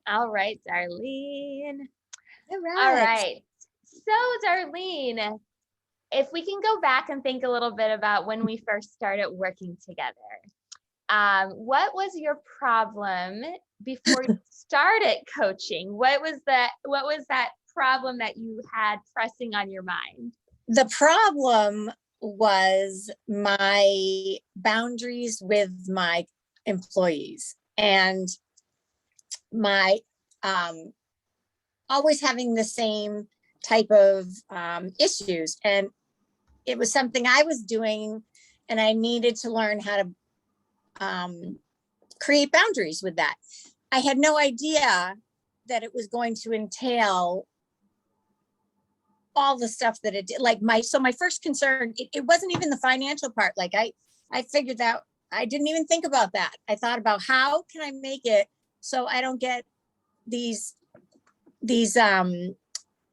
All right, Darlene. All All right. right. So, Darlene, if we can go back and think a little bit about when we first started working together, what was your problem before you started coaching? What was that problem that you had pressing on your mind? The problem was my boundaries with my employees and my always having the same type of issues. And it was something I was doing, and I needed to learn how to create boundaries with that. I had no idea that it was going to entail all the stuff that it did. Like my first concern, it wasn't even the financial part. Like I figured that I didn't even think about that. I thought about how can I make it so I don't get these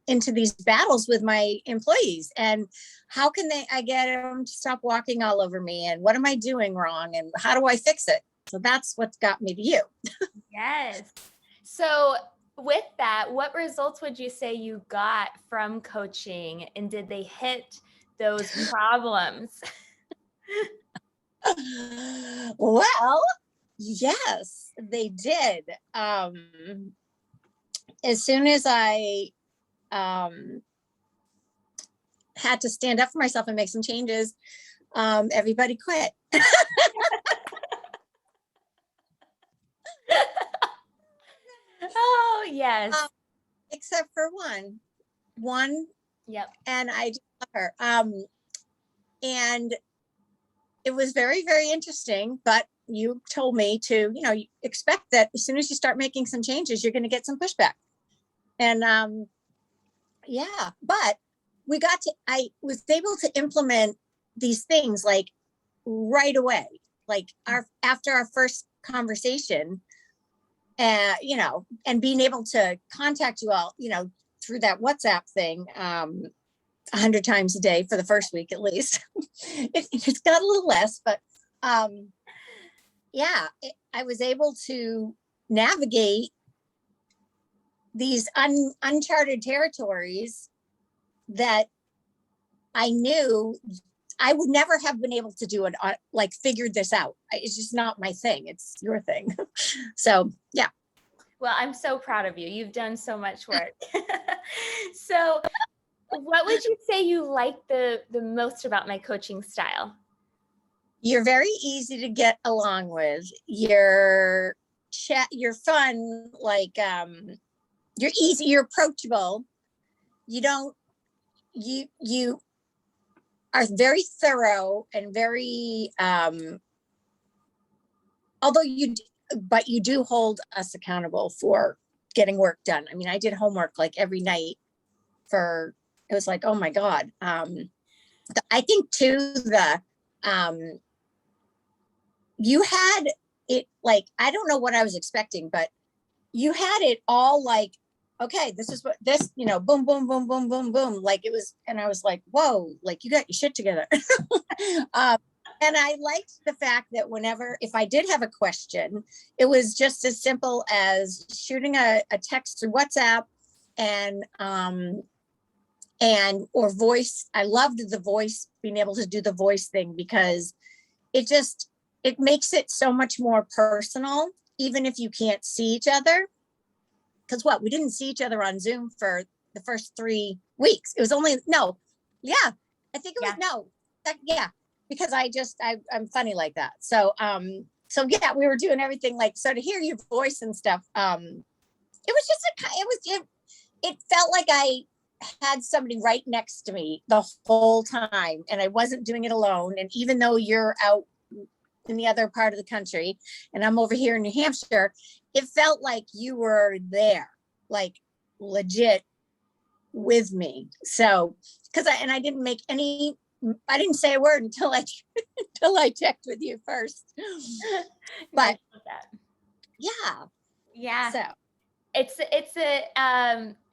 into these battles with my employees, and how can I get them to stop walking all over me, and what am I doing wrong, and how do I fix it? So that's what's got me to you. Yes. So with that, what results would you say you got from coaching, and did they hit those problems? Well, yes, they did. As soon as I had to stand up for myself and make some changes, everybody quit. Oh, yes. Except for one. Yep. And I just love her. And it was very, very interesting, but you told me to, you expect that as soon as you start making some changes, you're going to get some pushback. And yeah, but I was able to implement these things like right away, like after our first conversation, and being able to contact you all, through that WhatsApp thing, 100 times a day for the first week, at least. It's got a little less, but yeah, I was able to navigate these uncharted territories that I knew I would never have been able to do it, like figured this out. It's just not my thing. It's your thing. So, yeah. Well, I'm so proud of you. You've done so much work. So what would you say you like the most about my coaching style? You're very easy to get along with. You're fun, like you're easy, you're approachable. You are very thorough and very although but you do hold us accountable for getting work done. I mean, I did homework like every night it was like, oh my God. I think too, you had it like, I don't know what I was expecting, but you had it all like, okay, this is what this, boom, boom, boom, boom, boom, boom. Like it was, and I was like, whoa, like you got your shit together. And I liked the fact that if I did have a question, it was just as simple as shooting a text through WhatsApp or voice. I loved the voice, being able to do the voice thing, because it makes it so much more personal, even if you can't see each other. Because we didn't see each other on Zoom for the first 3 weeks. It was only, no. Yeah. I think it was, yeah. Because I'm funny like that. So yeah, we were doing everything like, so to hear your voice and stuff, it was just it felt like I had somebody right next to me the whole time, and I wasn't doing it alone. And even though you're out in the other part of the country and I'm over here in New Hampshire, it felt like you were there, like legit with me. So, I didn't say a word until I checked with you first. But yeah. So it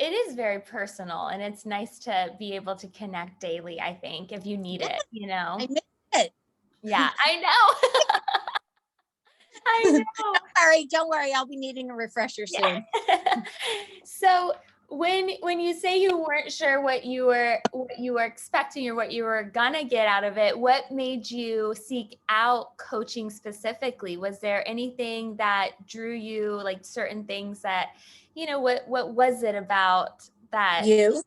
is very personal, and it's nice to be able to connect daily, I think, if you need it, I missed it. Yeah, I know. I know. All right, don't worry. I'll be needing a refresher soon. So when you say you weren't sure what you were expecting or what you were gonna get out of it, what made you seek out coaching specifically? Was there anything that drew you, like certain things that, what was it about that? You?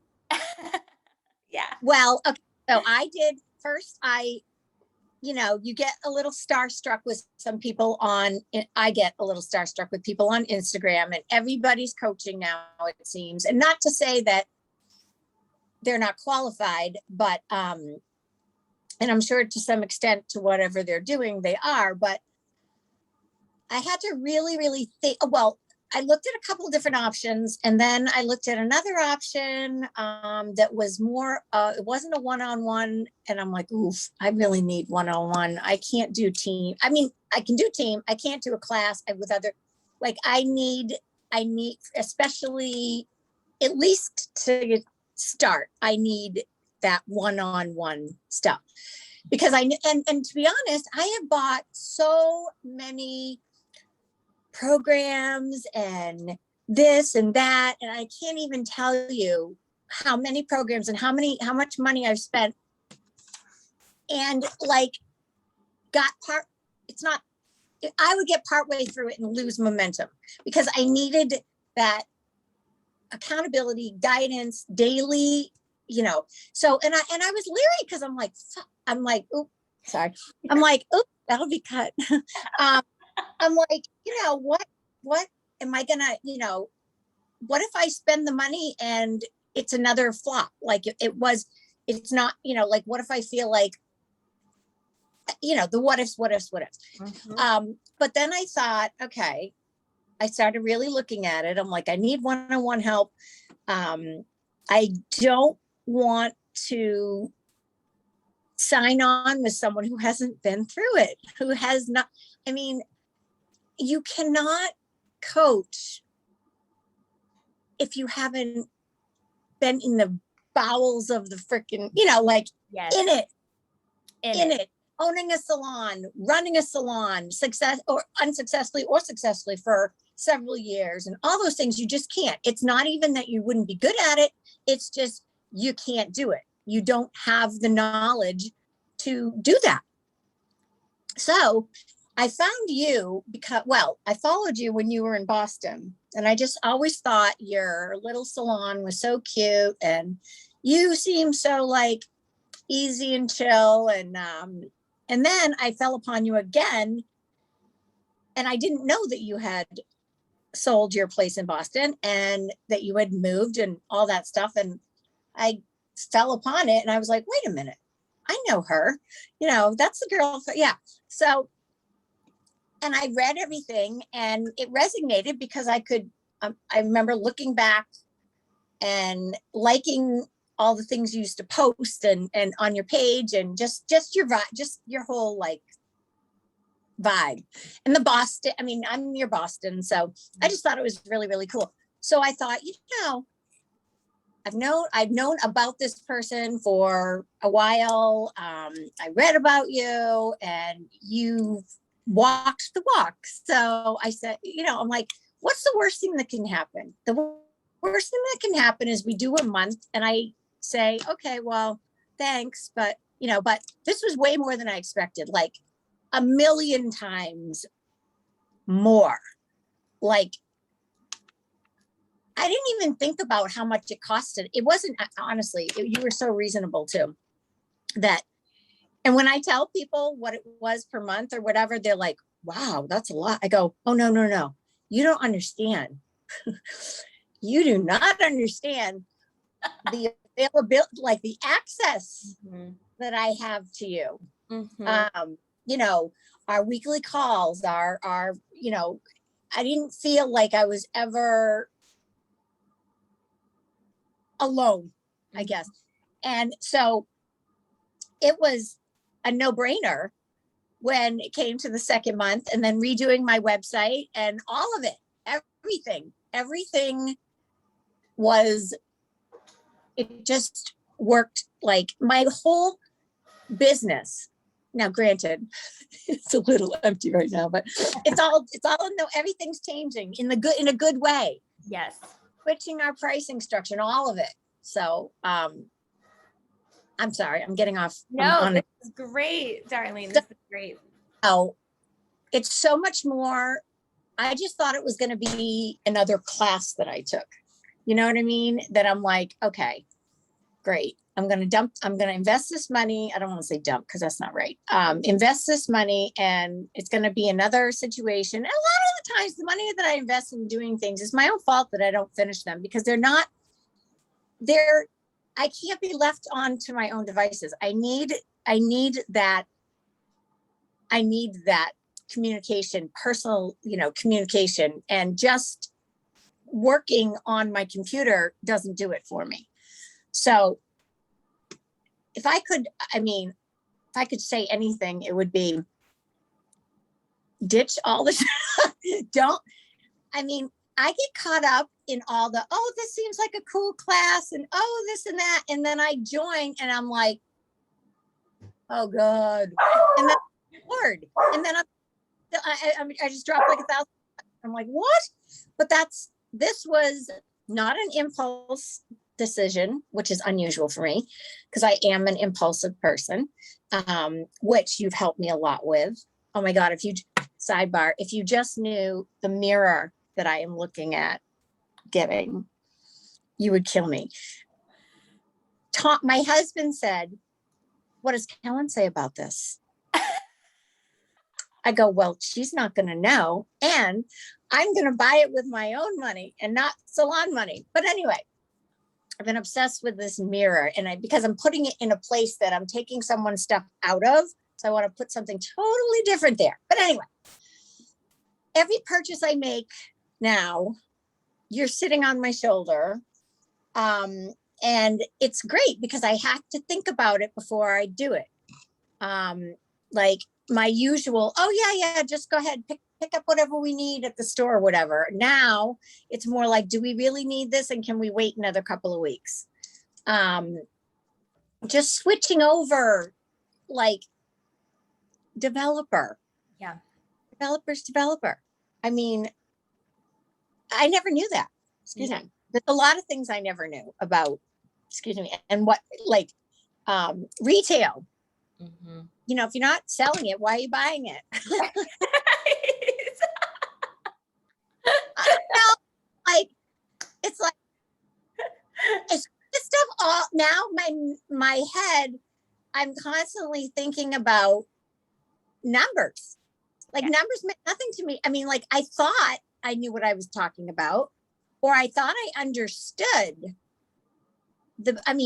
Yeah. Well, okay. So I did first, you get a little starstruck with some people I get a little starstruck with people on Instagram, and everybody's coaching now, it seems. And not to say that they're not qualified, but, and I'm sure to some extent to whatever they're doing, they are, but I had to really, really think, well, I looked at a couple of different options, and then I looked at another option that was more, it wasn't a one-on-one, and I'm like, oof, I really need one-on-one. I can't do team. I mean, I can do team. I can't do a class with other, like I need, especially at least to start, I need that one-on-one stuff. Because and to be honest, I have bought so many programs and this and that, and I can't even tell you how many programs and how much money I've spent, and like I would get partway through it and lose momentum because I needed that accountability, guidance, daily, so and I was leery because I'm like, oops, sorry, I'm like, oops, that'll be cut. I'm like, what am I gonna, what if I spend the money and it's another flop? Like it's not, like, what if I feel like, the what ifs. Mm-hmm. But then I thought, okay, I started really looking at it. I'm like, I need one-on-one help. I don't want to sign on with someone who hasn't been through it, who has not, I mean, you cannot coach if you haven't been in the bowels of the freaking, Yes. in it, owning a salon, running a salon, success or unsuccessfully or successfully for several years, and all those things. You just can't. It's not even that you wouldn't be good at it. It's just, you can't do it. You don't have the knowledge to do that. So I found you because, well, I followed you when you were in Boston, and I just always thought your little salon was so cute, and you seem so like easy and chill. And then I fell upon you again, and I didn't know that you had sold your place in Boston and that you had moved and all that stuff. And I fell upon it, and I was like, wait a minute, I know her, that's the girl. Yeah. So, and I read everything, and it resonated because I remember looking back and liking all the things you used to post and on your page, and just your vibe, just your whole like vibe. And the Boston, I mean, I'm near Boston, so I just thought it was really, really cool. So I thought, I've known about this person for a while. I read about you, and you walked the walk. So I said, I'm like, what's the worst thing that can happen? The worst thing that can happen is we do a month, and I say, okay, well, thanks, but this was way more than I expected, like a million times more. Like, I didn't even think about how much it costed. It wasn't, honestly, you were so reasonable too. And when I tell people what it was per month or whatever, they're like, wow, that's a lot. I go, oh, no. You don't understand. You do not understand the availability, like the access that I have to you. Our weekly calls, our, I didn't feel like I was ever alone, I guess. And so it was a no-brainer when it came to the second month, and then redoing my website and all of it, everything was, it just worked. Like my whole business Now, granted, it's a little empty right now, but it's all in the, everything's changing in a good way. Yes. Switching our pricing structure and all of it. So, I'm sorry, I'm getting off. No, this is great, Darlene. This is great. Oh, it's so much more. I just thought it was going to be another class that I took. You know what I mean? That I'm like, okay, great. I'm going to invest this money. I don't want to say dump because that's not right. Invest this money and it's going to be another situation. And a lot of the times the money that I invest in doing things is my own fault that I don't finish them because I can't be left on to my own devices. I need that communication, personal, communication, and just working on my computer doesn't do it for me. So if I could say anything, it would be ditch all the I get caught up in all the, oh, this seems like a cool class and oh, this and that. And then I join and I'm like, oh God. And then Lord. And then I just dropped like 1,000. I'm like, what? But this was not an impulse decision, which is unusual for me because I am an impulsive person, which you've helped me a lot with. Oh my God. If you just knew the mirror that I am looking at getting, you would kill me. My husband said, what does Kellen say about this? I go, well, she's not going to know. And I'm going to buy it with my own money and not salon money. But anyway, I've been obsessed with this mirror because I'm putting it in a place that I'm taking someone's stuff out of. So I want to put something totally different there. But anyway, every purchase I make now, you're sitting on my shoulder. And it's great because I have to think about it before I do it. Like my usual, oh yeah, just go ahead, pick up whatever we need at the store or whatever. Now it's more like, do we really need this? And can we wait another couple of weeks? Just switching over like developer. Yeah. Developer. I mean, I never knew that. Excuse me. There's a lot of things I never knew about, and what, like, retail. Mm-hmm. If you're not selling it, why are you buying it? It's this stuff all now my head, I'm constantly thinking about numbers. Like numbers meant nothing to me. I mean, like I thought I knew what I was talking about, or I thought I understood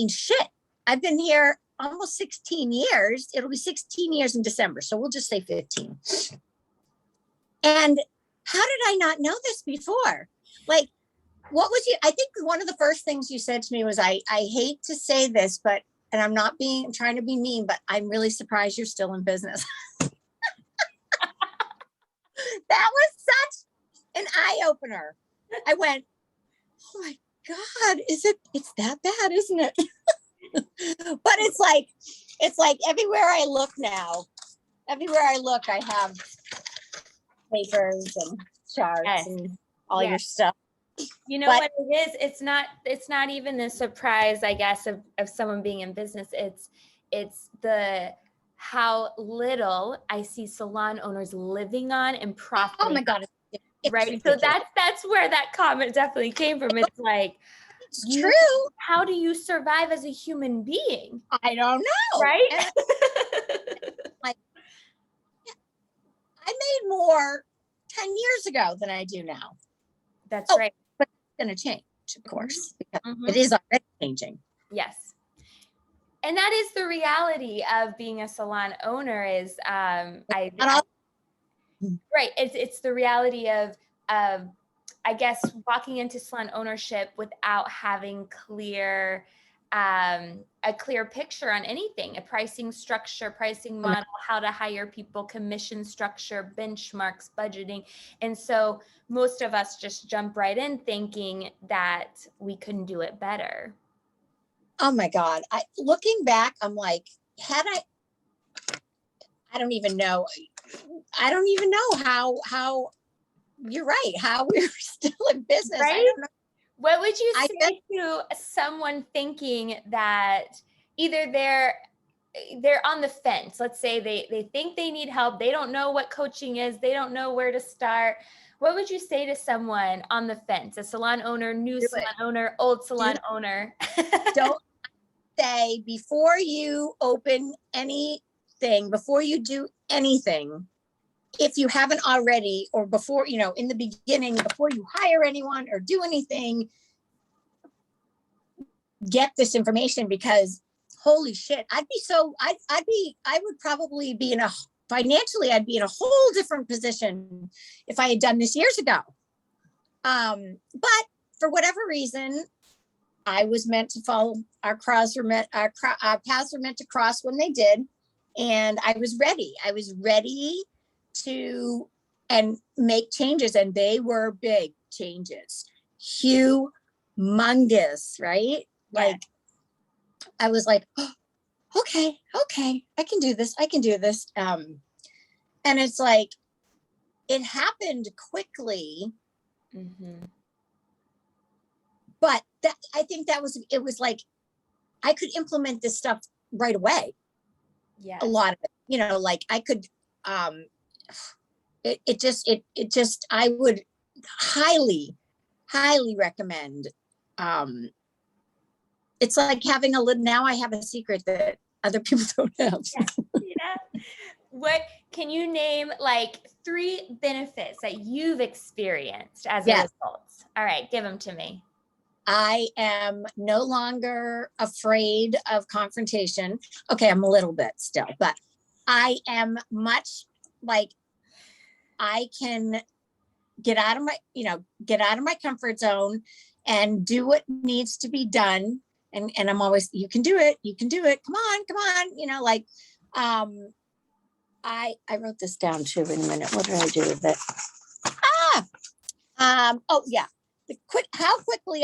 shit. I've been here almost 16 years. It'll be 16 years in December. So we'll just say 15. And how did I not know this before? Like, I think one of the first things you said to me was, I hate to say this, and I'm trying to be mean, but I'm really surprised you're still in business. That was such an eye opener. I went, oh my God, it's that bad, isn't it? But it's like everywhere I look now, I have papers and charts and all your stuff. You know what it is? It's not even a surprise, I guess, of someone being in business. It's the how little I see salon owners living on and profiting. Oh my God. Right. Ridiculous. So that's where that comment definitely came from. It's like, it's true. How do you survive as a human being? I don't know. Right. Like, I made more 10 years ago than I do now. That's right. But it's going to change, of course, because it is already changing. Yes. And that is the reality of being a salon owner is, right. It's the reality of, I guess, walking into salon ownership without having a clear picture on anything, a pricing structure, pricing model, how to hire people, commission structure, benchmarks, budgeting. And so most of us just jump right in thinking that we couldn't do it better. Oh my God. Looking back, I'm like, I don't even know. I don't even know how you're right, how we're still in business. I Right? don't know. What would you I say to someone thinking that either they're on the fence? Let's say they think they need help. They don't know what coaching is. They don't know where to start. What would you say to someone on the fence? A salon owner, new Do salon it. owner, old salon owner? Don't say before you open anything, before you do anything, if you haven't already, or before, in the beginning, before you hire anyone or do anything, get this information, because holy shit, I would probably be financially, I'd be in a whole different position if I had done this years ago. But for whatever reason, I was meant to follow our paths were meant to cross when they did. And I was ready to and make changes. And they were big changes, humongous, right? Yeah. Like, I was like, oh, okay, I can do this. And it's like, it happened quickly. Mm-hmm. But I think it was like, I could implement this stuff right away. Yeah. A lot of it, like I could, it just, I would highly recommend. It's like having now I have a secret that other people don't have. Yeah. What can you name, like 3 benefits that you've experienced as a result? All right, give them to me. I am no longer afraid of confrontation. Okay, I'm a little bit still, but I am much like, I can get out of my comfort zone and do what needs to be done. And I'm always, you can do it. Come on. Like, I wrote this down too in a minute. What did I do with it? Oh yeah. How quickly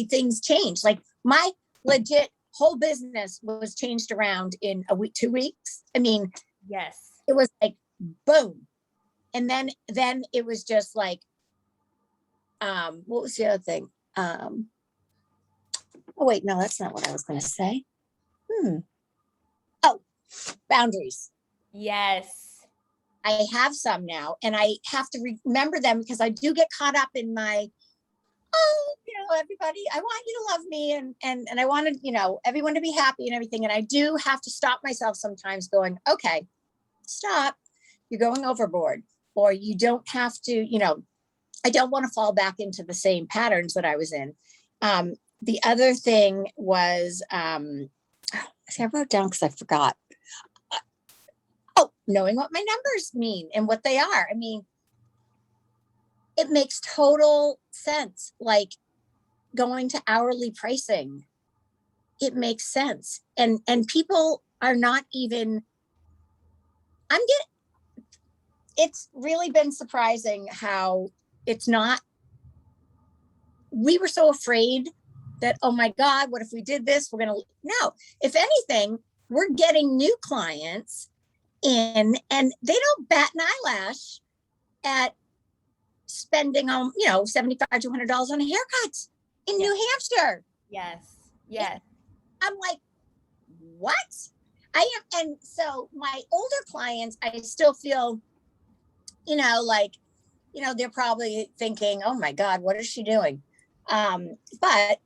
things change. Like, my legit whole business was changed around in a week, 2 weeks. I mean, yes, it was like boom. And then it was just like, what was the other thing? Oh wait, no, that's not what I was going to say. Oh, boundaries. Yes. I have some now, and I have to remember them, because I do get caught up in my, everybody, I want you to love me, and I wanted, everyone to be happy and everything. And I do have to stop myself sometimes going, okay, stop, you're going overboard, or you don't have to, I don't want to fall back into the same patterns that I was in. The other thing was, see, I wrote down because I forgot. Knowing what my numbers mean and what they are. I mean, it makes total sense. Like, going to hourly pricing, it makes sense. And people are not even, it's really been surprising how it's not, we were so afraid that, oh my God, what if we did this? No, if anything, we're getting new clients in, and they don't bat an eyelash at spending on, $75 to $100 on a haircut in New Hampshire. Yes. I'm like, what? And so my older clients, I still feel, they're probably thinking, oh my God, what is she doing? But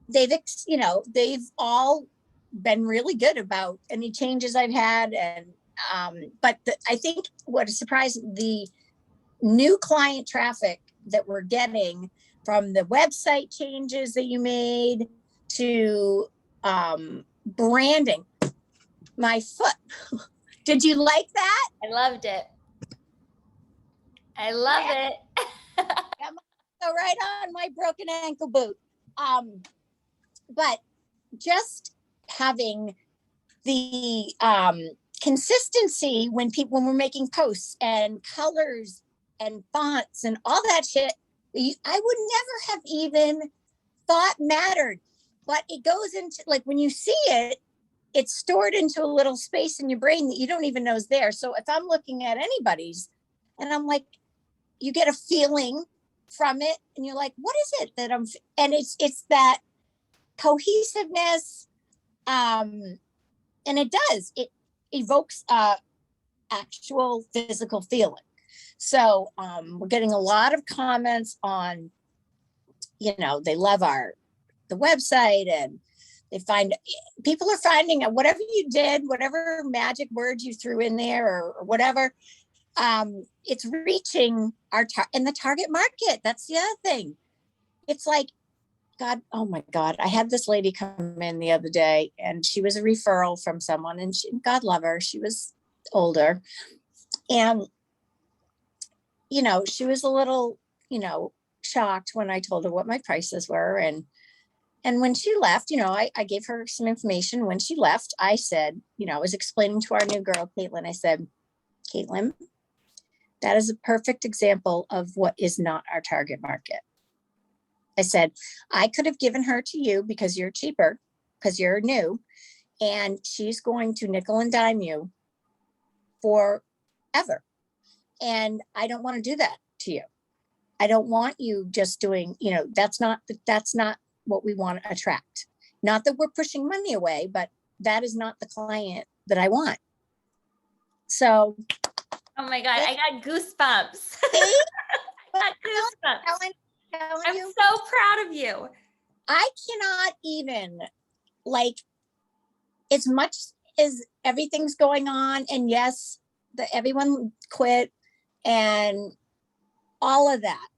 they've all been really good about any changes I've had. And, but I think what is surprising, the new client traffic that we're getting from the website changes that you made to, branding. My foot. Did you like that? I loved it. So right on my broken ankle boot. But just having the consistency when we're making posts and colors and fonts and all that shit, I would never have even thought mattered. But it goes into, like, when you see it, it's stored into a little space in your brain that you don't even know is there. So if I'm looking at anybody's and I'm like, you get a feeling from it and you're like, what is it that and it's that cohesiveness. And it evokes actual physical feeling. So we're getting a lot of comments on, they love the website, and people are finding out whatever you did, whatever magic words you threw in there or whatever, it's reaching and the target market. That's the other thing. It's like, God, oh my God. I had this lady come in the other day and she was a referral from someone, and God love her. She was older, and, she was a little, shocked when I told her what my prices were. And when she left, I gave her some information. When she left, I said, I was explaining to our new girl, Caitlin, I said, Caitlin, that is a perfect example of what is not our target market. I said, I could have given her to you because you're cheaper, because you're new, and she's going to nickel and dime you forever. And I don't want to do that to you. I don't want you just doing, that's not what we want to attract. Not that we're pushing money away, but that is not the client that I want. So. Oh my God, I got goosebumps. I got goosebumps. I'm so proud of you. I cannot even, as much as everything's going on, and yes, everyone quit and all of that,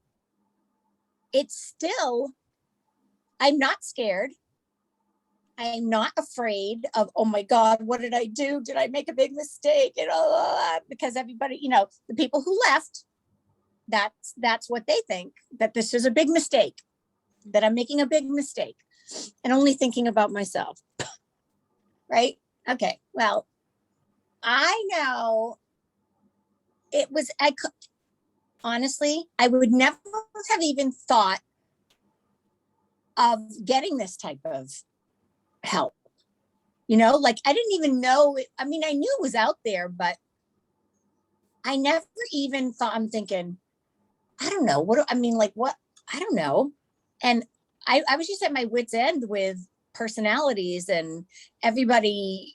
it's still, I'm not scared. I'm not afraid of, oh my God, what did I do? Did I make a big mistake? And because everybody, the people who left, that's what they think, that this is a big mistake, that I'm making a big mistake and only thinking about myself. Right? Okay. Well, I know honestly, I would never have even thought of getting this type of help. I didn't even know it. I mean, I knew it was out there, but I never even thought, I'm thinking, I don't know. What I don't know. And I was just at my wit's end with personalities and everybody,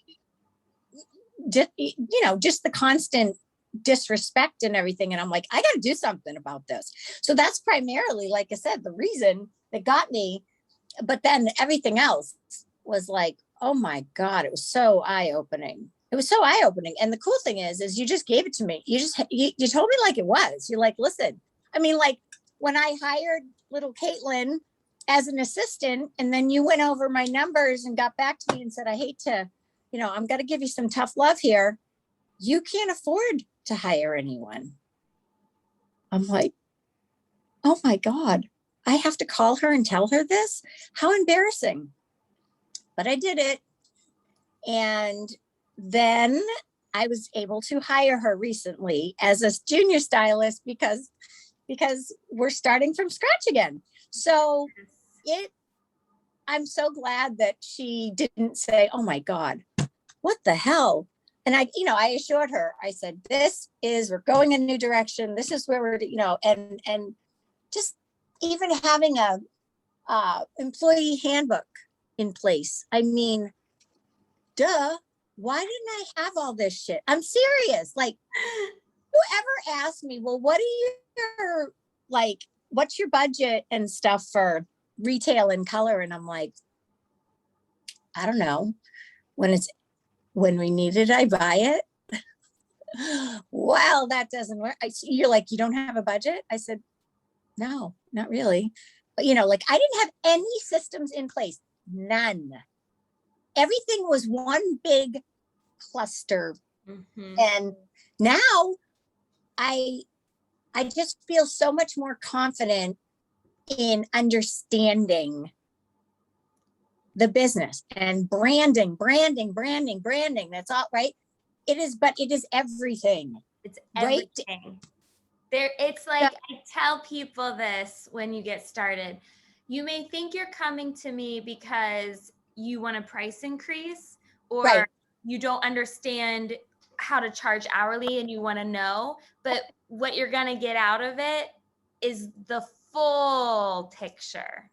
just the constant disrespect and everything. And I'm like, I got to do something about this. So that's primarily, like I said, the reason that got me. But then everything else was like, oh my God, it was so eye-opening. It was so eye-opening. And the cool thing is you just gave it to me. You told me like it was. You're like, listen, I mean, like when I hired little Caitlin as an assistant, and then you went over my numbers and got back to me and said, I hate to, I'm going to give you some tough love here. You can't afford to hire anyone. I'm like, oh my God, I have to call her and tell her this? How embarrassing. But I did it. And then I was able to hire her recently as a junior stylist because we're starting from scratch again. So I'm so glad that she didn't say, oh my God, what the hell? And I assured her, I said, we're going in a new direction. This is where we're, and just even having a employee handbook in place. I mean, duh, why didn't I have all this shit? I'm serious. Like, whoever asked me, well, what's your budget and stuff for retail and color? And I'm like, I don't know. When we need it, I buy it. Well, that doesn't work. You're like, you don't have a budget? I said, no, not really. But I didn't have any systems in place. None. Everything was one big cluster. Mm-hmm. And now I just feel so much more confident in understanding the business and branding. That's all right. It is everything. It's everything. Right? It's like, I tell people this when you get started. You may think you're coming to me because you want a price increase, or Right. you don't understand how to charge hourly and you want to know, but what you're going to get out of it is the full picture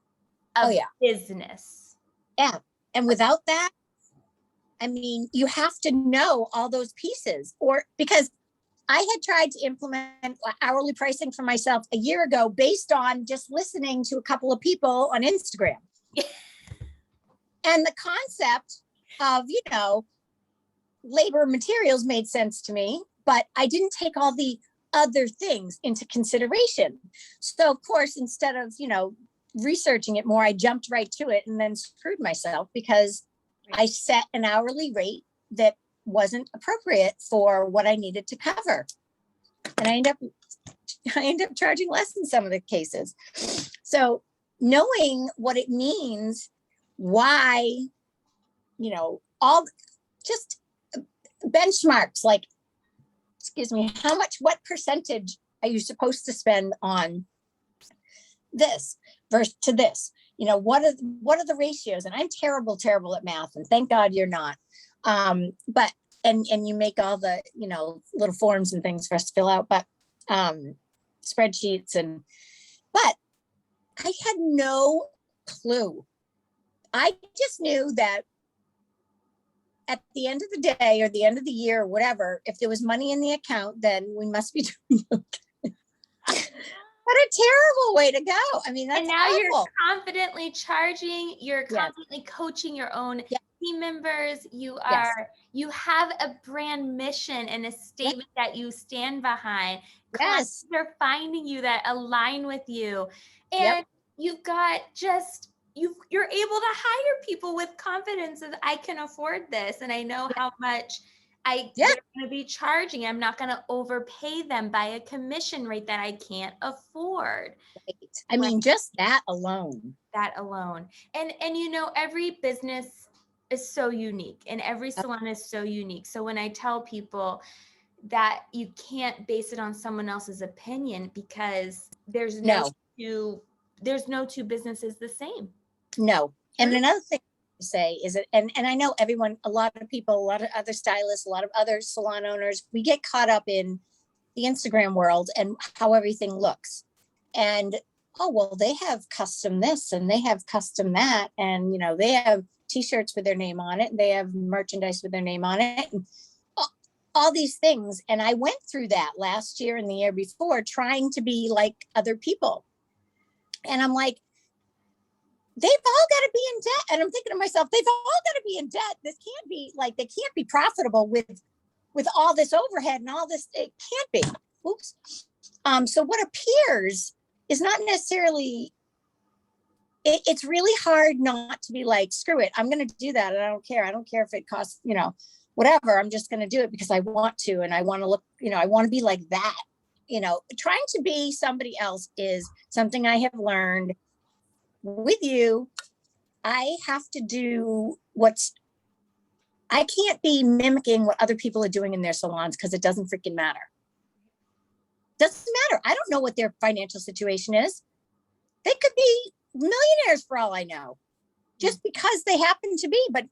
Oh, of yeah. business. Yeah. And without that, I mean, you have to know all those pieces, or because I had tried to implement hourly pricing for myself a year ago based on just listening to a couple of people on Instagram. And the concept of, labor materials made sense to me, but I didn't take all the other things into consideration. So, of course, instead of, researching it more, I jumped right to it and then screwed myself because I set an hourly rate that wasn't appropriate for what I needed to cover. And I end up charging less in some of the cases. So knowing what it means, why, all just benchmarks, like, what percentage are you supposed to spend on this versus to this? What are the ratios? And I'm terrible at math, and thank God you're not. But and you make all the little forms and things for us to fill out, but spreadsheets but I had no clue. I just knew that at the end of the day or the end of the year or whatever, if there was money in the account, then we must be doing okay. What a terrible way to go. I mean, that's and now awful. You're confidently charging, you're Yes. confidently coaching your own Yes. team members. You have a brand mission and a statement that you stand behind. Yes. They're finding you that align with you. And Yep. you've got you're able to hire people with confidence that I can afford this. And I know how much they're going to be charging. I'm not going to overpay them by a commission rate that I can't afford. Right. I mean, just that alone. And every business is so unique and every salon is so unique. So when I tell people that you can't base it on someone else's opinion, because there's no two businesses the same. No. And another thing to say is that, and I know a lot of people, a lot of other stylists, a lot of other salon owners, we get caught up in the Instagram world and how everything looks. And, oh, well, they have custom this and they have custom that. And, they have t-shirts with their name on it. And they have merchandise with their name on it. And all these things. And I went through that last year and the year before, trying to be like other people. And I'm like, they've all got to be in debt. And I'm thinking to myself, they've all got to be in debt. This can't be like, they can't be profitable with all this overhead and all this. It can't be. Oops. So what appears is not necessarily, it's really hard not to be like, screw it, I'm going to do that. And I don't care. I don't care if it costs, whatever. I'm just going to do it because I want to. And I want to look, I want to be like that. Trying to be somebody else is something I have learned with you. I have to do I can't be mimicking what other people are doing in their salons because it doesn't freaking matter. Doesn't matter. I don't know what their financial situation is. They could be millionaires for all I know, just because they happen to be. But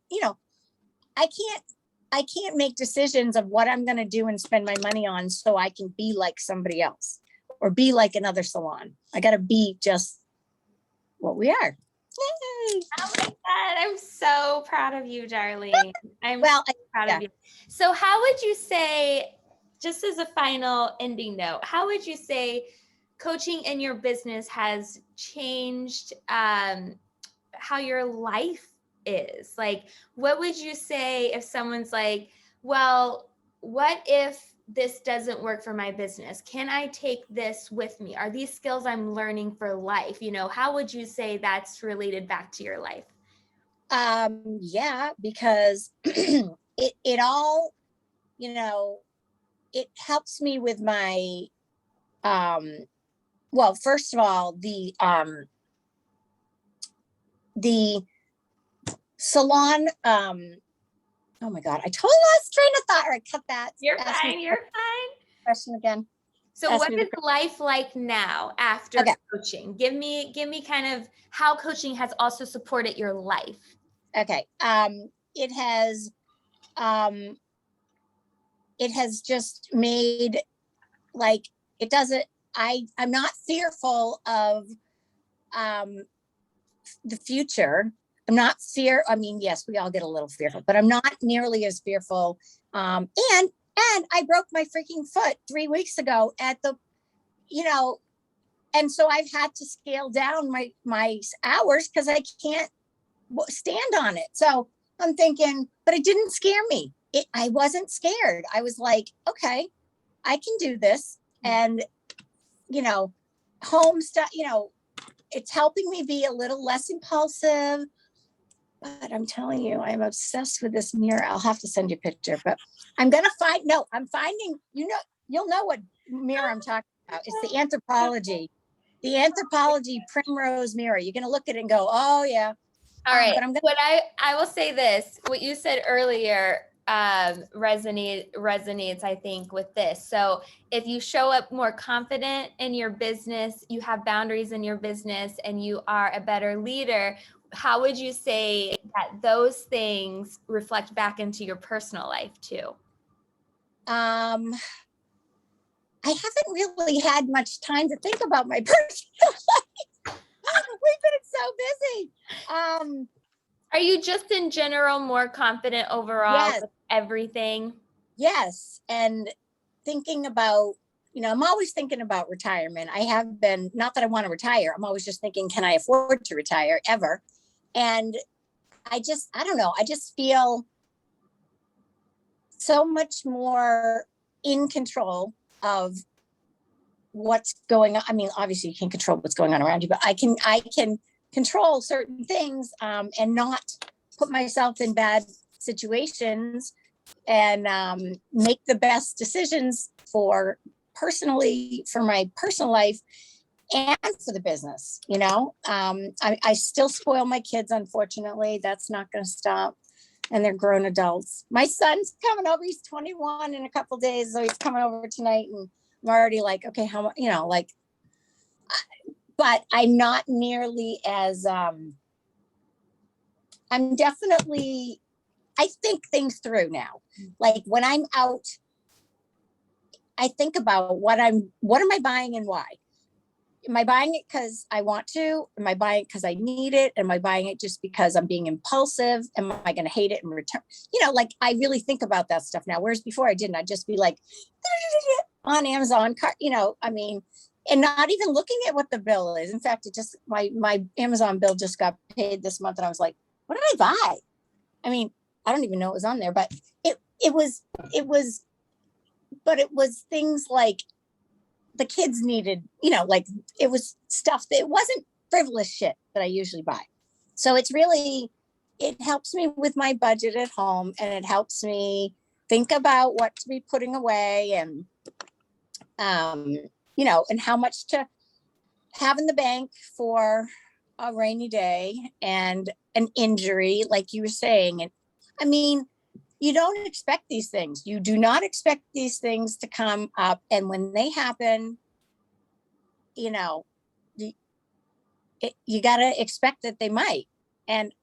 I can't make decisions of what I'm going to do and spend my money on so I can be like somebody else or be like another salon. I got to be just what we are. Yay. Oh my God, I'm so proud of you, Darlene. I'm so proud of you. So how would you say, just as a final ending note, how would you say coaching in your business has changed how your life is? Like, what would you say if someone's like, well, what if this doesn't work for my business? Can I take this with me? Are these skills I'm learning for life? How would you say that's related back to your life? Yeah, because it all, it helps me with my, well, first of all, the salon, oh my God, I totally lost train of thought. All right, cut that. You're fine. Question again. So what is life like now after coaching? Give me kind of how coaching has also supported your life. Okay. It has it has just made, like, it doesn't, I'm not fearful of the future. I mean, yes, we all get a little fearful, but I'm not nearly as fearful. And I broke my freaking foot 3 weeks ago at the, you know, and so I've had to scale down my hours because I can't stand on it. So I'm thinking, but it didn't scare me. I wasn't scared. I was like, okay, I can do this. And, you know, home stuff, you know, it's helping me be a little less impulsive. But I'm telling you, I'm obsessed with this mirror. I'll have to send you a picture, but I'm finding, you know, you'll know what mirror I'm talking about. It's the anthropology primrose mirror. You're going to look at it and go, oh yeah. All right. But What I will say this, what you said earlier resonates, I think, with this. So if you show up more confident in your business, you have boundaries in your business, and you are a better leader, how would you say that those things reflect back into your personal life too? I haven't really had much time to think about my personal life. We've been so busy. Are you just in general more confident overall Yes. with everything? Yes. And thinking about, you know, I'm always thinking about retirement. I have been, not that I want to retire. I'm always just thinking, can I afford to retire ever? And I don't know. I just feel so much more in control of what's going on. I mean, obviously you can't control what's going on around you, but I can control certain things, and not put myself in bad situations, and make the best decisions for my personal life and for the business. You know, I still spoil my kids. Unfortunately, that's not going to stop. And they're grown adults. My son's coming over. He's 21 in a couple of days. So he's coming over tonight, and I'm already like, okay, how much, you know, like, but I'm not nearly as, I'm definitely, I think things through now. Like when I'm out, I think about what am I buying and why? Am I buying it because I want to? Am I buying it because I need it? Am I buying it just because I'm being impulsive? Am I going to hate it in return? You know, like I really think about that stuff now. Whereas before I didn't. I'd just be like on Amazon, you know, I mean, and not even looking at what the bill is. In fact, it just, my Amazon bill just got paid this month, and I was like, what did I buy? I mean, I don't even know it was on there, but it was, but it was things like the kids needed, you know, like it was stuff that, it wasn't frivolous shit that I usually buy. So it's really, it helps me with my budget at home, and it helps me think about what to be putting away, and, you know, and how much to have in the bank for a rainy day and an injury, like you were saying. And I mean, you don't expect these things. You do not expect these things to come up. And when they happen, you know, you got to expect that they might. And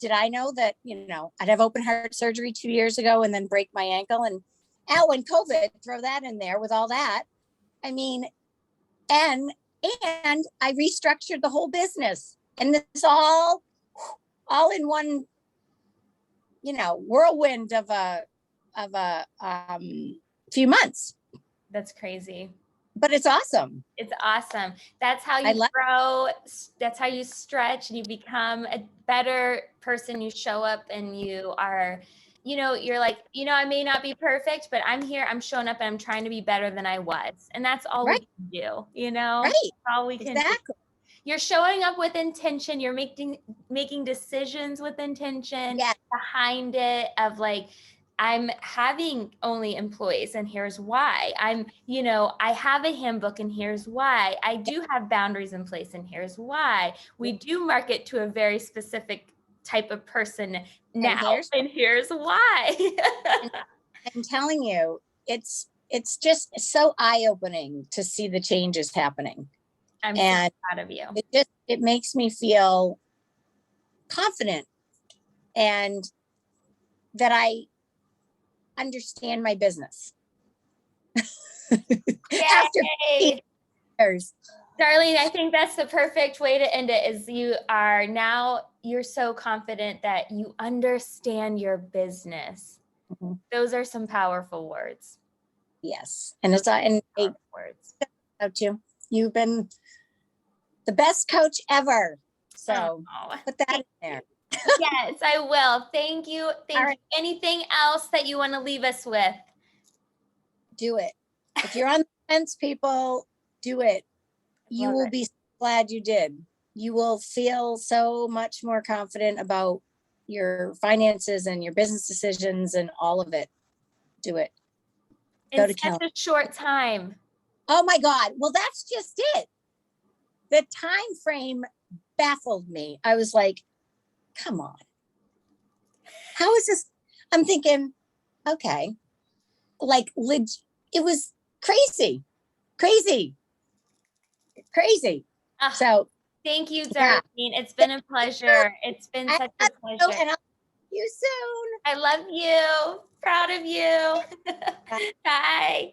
did I know that, you know, I'd have open heart surgery 2 years ago and then break my ankle, and and COVID, throw that in there with all that. I mean, and I restructured the whole business, and this all in one, you know, whirlwind of a few months. That's crazy. But it's awesome. It's awesome. That's how you grow. That's how you stretch, and you become a better person. You show up, and you are, you know, you're like, you know, I may not be perfect, but I'm here. I'm showing up, and I'm trying to be better than I was. And that's all we can do, you know? Right. That's all we can do. You're showing up with intention. You're making decisions with intention behind it, of like, I'm having only employees, and here's why. I'm, you know, I have a handbook, and here's why. I do have boundaries in place, and here's why. We do market to a very specific type of person now, and here's why. I'm telling you, it's just so eye-opening to see the changes happening. I'm so proud of you. It makes me feel confident, and that understand my business. After Yay! years. Darlene, I think that's the perfect way to end it, is you're so confident that you understand your business. Mhm. Those are some powerful words. Yes. And it's and Powerful words. about you. You've been the best coach ever. So Oh, put that in there. yes, I will. Thank you. Thank All right. you. Anything else that you want to leave us with? Do it. If you're on the fence, people, do it. You Love will it. be glad you did. You will feel so much more confident about your finances and your business decisions and all of it. Do it. Go In to such Cal. a short time. Oh my God. Well, that's just it. The time frame baffled me. I was like, come on. How is this? I'm thinking, okay. Like, it was crazy, crazy, crazy. Ah, So, thank you, yeah. Darlene. It's been a pleasure. It's been I such a love you, pleasure. and I'll see you soon. I love you. Proud of you. Bye.